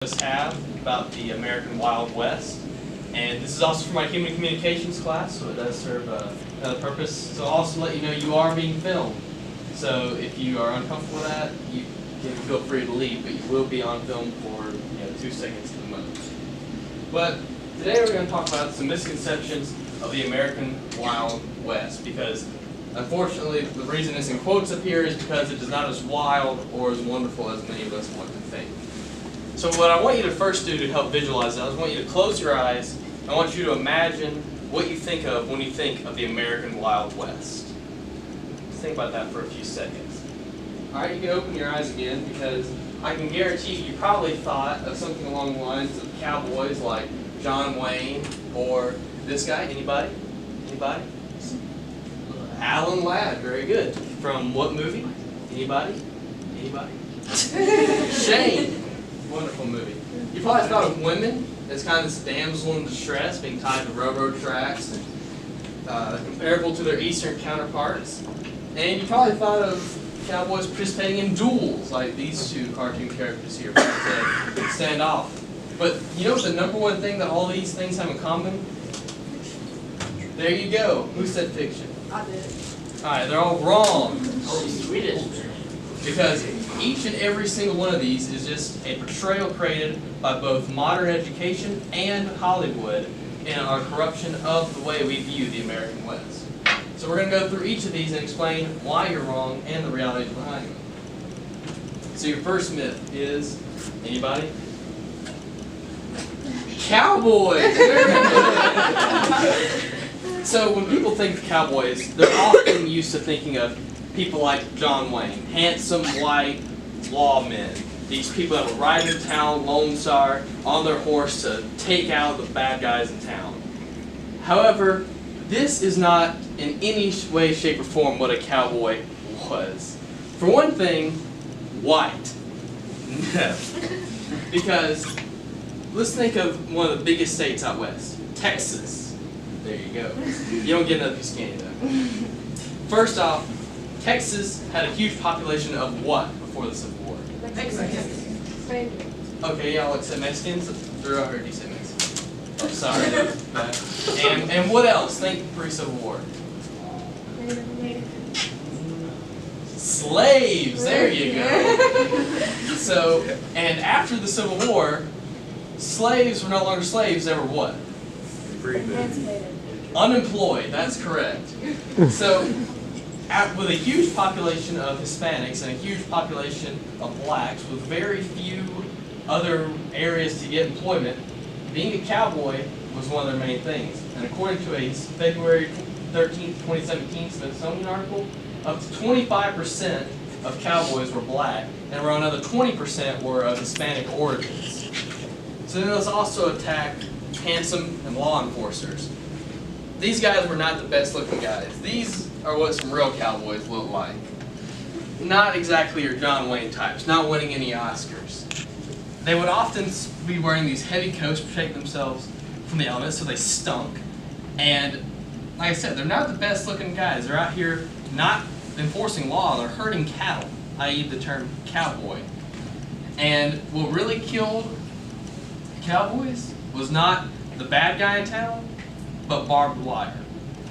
Have about the American Wild West, and this is also for my human communications class, so it does serve another purpose. So I'll also let you know you are being filmed, so if you are uncomfortable with that, you can feel free to leave, but you will be on film for 2 seconds at the most. But today we're going to talk about some misconceptions of the American Wild West, because unfortunately the reason it's in quotes up here is because it is not as wild or as wonderful as many of us want to think. So what I want you to first do to help visualize that is I want you to close your eyes. I want you to imagine what you think of when you think of the American Wild West. Just think about that for a few seconds. Alright, you can open your eyes again, because I can guarantee you probably thought of something along the lines of cowboys like John Wayne or this guy. Anybody? Anybody? Alan Ladd, very good. From what movie? Anybody? Anybody? Shane. Wonderful movie. You probably thought of women as kind of this damsel in distress being tied to railroad tracks and comparable to their eastern counterparts. And you probably thought of cowboys participating in duels like these two cartoon characters here stand off. But you know what the number one thing that all these things have in common? There you go. Who said fiction? I did. Alright, they're all wrong. Oh, Swedish. Because each and every single one of these is just a portrayal created by both modern education and Hollywood in our corruption of the way we view the American West. So we're going to go through each of these and explain why you're wrong and the realities behind them. So your first myth is, anybody? Cowboys! So when people think of cowboys, they're often used to thinking of people like John Wayne, handsome white lawmen. These people that would ride into town, Lone Star, on their horse to take out the bad guys in town. However, this is not in any way, shape, or form what a cowboy was. For one thing, white. No. Because let's think of one of the biggest states out west, Texas. There you go. You don't get another piece of candy though. First off, Texas had a huge population of what before the Civil War? Mexicans. Okay, yeah, I'll accept Mexicans. Drew, I heard you say Mexicans. Oh, sorry. And what else? Think pre-Civil War. Slaves. There you go. So, and after the Civil War, slaves were no longer slaves. They were what? Unemployed. That's correct. So, with a huge population of Hispanics and a huge population of blacks with very few other areas to get employment, being a cowboy was one of their main things. And according to a February 13, 2017 Smithsonian article, up to 25% of cowboys were black, and around another 20% were of Hispanic origins. So then let's also attack handsome and law enforcers. These guys were not the best looking guys. These are what some real cowboys look like. Not exactly your John Wayne types, not winning any Oscars. They would often be wearing these heavy coats to protect themselves from the elements, so they stunk. And like I said, they're not the best looking guys. They're out here not enforcing law, they're herding cattle, i.e. the term cowboy. And what really killed cowboys was not the bad guy in town, but barbed wire.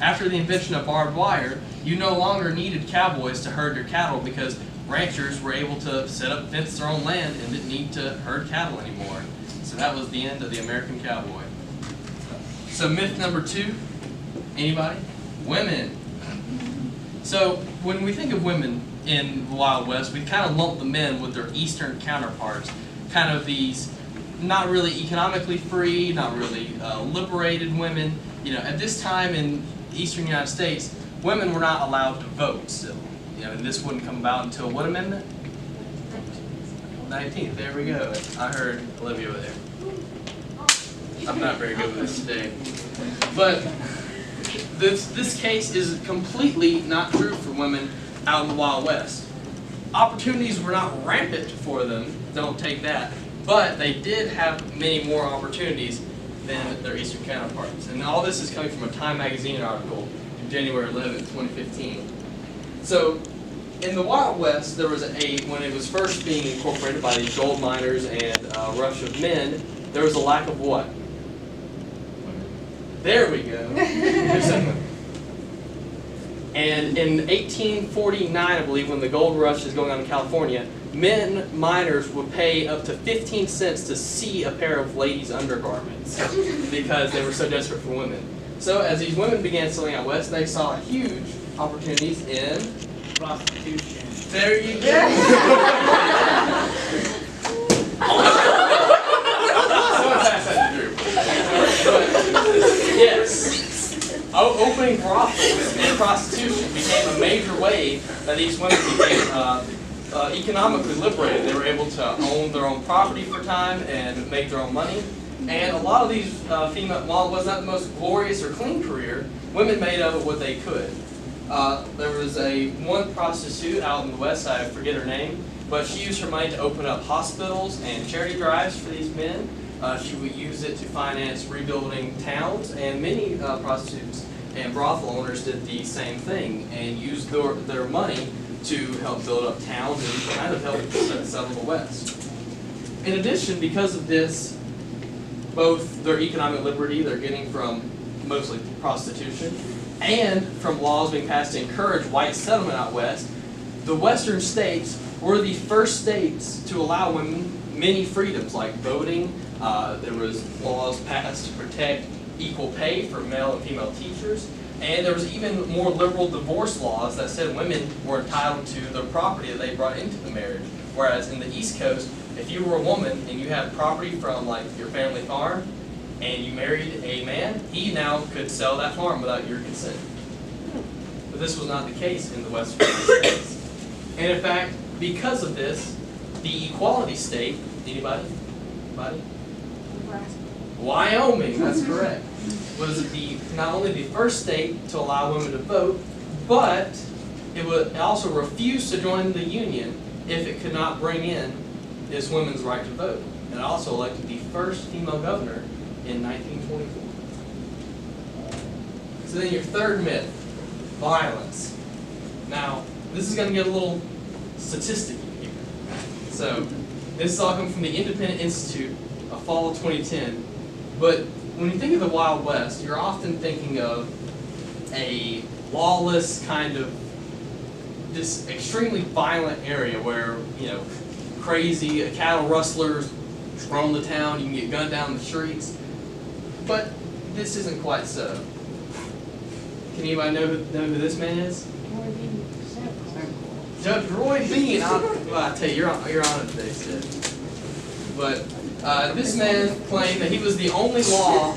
After the invention of barbed wire, you no longer needed cowboys to herd your cattle because ranchers were able to set up fence their own land and didn't need to herd cattle anymore. So that was the end of the American cowboy. So myth number 2, anybody? Women. So when we think of women in the Wild West, we kind of lump the men with their eastern counterparts, kind of these not really economically free, not really liberated women. You know, at this time in the eastern United States, women were not allowed to vote still. You know, and this wouldn't come about until what amendment? 19th. There we go. I heard Olivia over there. I'm not very good with this today. But this case is completely not true for women out in the Wild West. Opportunities were not rampant for them. Don't take that. But they did have many more opportunities than their eastern counterparts. And all this is coming from a Time magazine article from January 11, 2015. So in the Wild West, there was when it was first being incorporated by these gold miners and a rush of men, there was a lack of what? There we go. And in 1849, I believe, when the gold rush is going on in California, men miners would pay up to 15 cents to see a pair of ladies' undergarments because they were so desperate for women. So as these women began selling out west, they saw huge opportunities in Prostitution. There you go. Someone pass that to Drew. Yes. Opening brothels and prostitution became a major way that these women became economically liberated. They were able to own their own property for time and make their own money. And a lot of these female, while it was not the most glorious or clean career, women made of it what they could. There was one prostitute out in the west side, I forget her name, but she used her money to open up hospitals and charity drives for these men. She would use it to finance rebuilding towns, and many prostitutes and brothel owners did the same thing and used their money to help build up towns and kind of help settle the West. In addition, because of this, both their economic liberty they're getting from mostly prostitution and from laws being passed to encourage white settlement out west, the western states were the first states to allow women many freedoms like voting. There was laws passed to protect equal pay for male and female teachers, and there was even more liberal divorce laws that said women were entitled to the property that they brought into the marriage. Whereas in the East Coast, if you were a woman and you had property from like your family farm and you married a man, he now could sell that farm without your consent. But this was not the case in the western states. And in fact, because of this, the equality state, anybody? Wyoming, that's correct, was not only the first state to allow women to vote, but it also refused to join the Union if it could not bring in this women's right to vote. And it also elected the first female governor in 1924. So then your third myth, violence. Now, this is going to get a little statistical here. So, this is all coming from the Independent Institute, a fall of 2010. But when you think of the Wild West, you're often thinking of a lawless kind of this extremely violent area where, crazy cattle rustlers roam the town, you can get gunned down the streets. But this isn't quite so. Can anybody know who this man is? Judge Roy Bean. I tell you, you're on it today, Sid. But this man claimed that he was the only law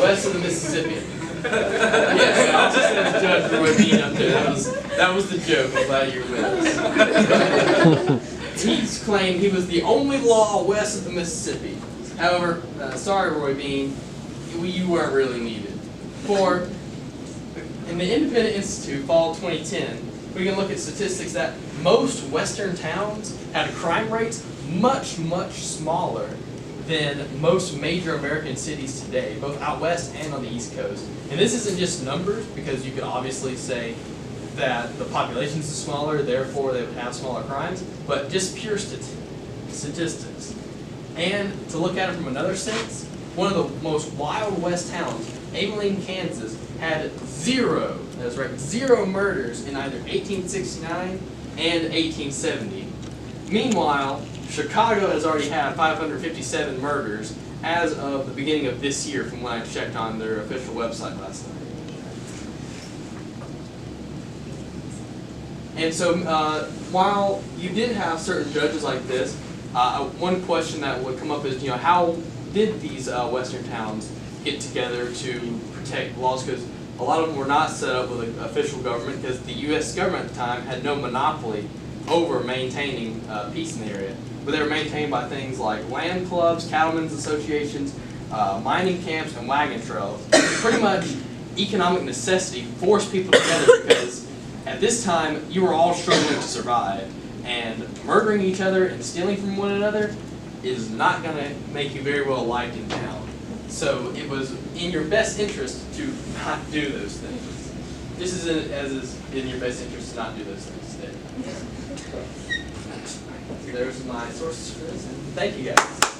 west of the Mississippi. Yes, I'll just say Judge Roy Bean up there. That was the joke. I'm glad you're with us. He claimed he was the only law west of the Mississippi. However, sorry, Roy Bean, you weren't really needed. For in the Independent Institute, fall of 2010, we can look at statistics that most western towns had crime rates much, much smaller than most major American cities today, both out west and on the East Coast. And this isn't just numbers, because you could obviously say that the population is smaller, therefore they would have smaller crimes, but just pure statistics. And to look at it from another sense, one of the most Wild West towns, Abilene, Kansas, had zero murders in either 1869 and 1870. Meanwhile, Chicago has already had 557 murders as of the beginning of this year, from when I checked on their official website last night. And so while you did have certain judges like this, one question that would come up is, how did these western towns get together to protect laws? Because a lot of them were not set up with an official government, because the U.S. government at the time had no monopoly over maintaining peace in the area. But they were maintained by things like land clubs, cattlemen's associations, mining camps, and wagon trails. Pretty much economic necessity forced people together, because at this time you were all struggling to survive, and murdering each other and stealing from one another is not going to make you very well liked in town. So it was in your best interest to not do those things. this is as is in your best interest to not do those things today. There's my sources for this, and thank you guys.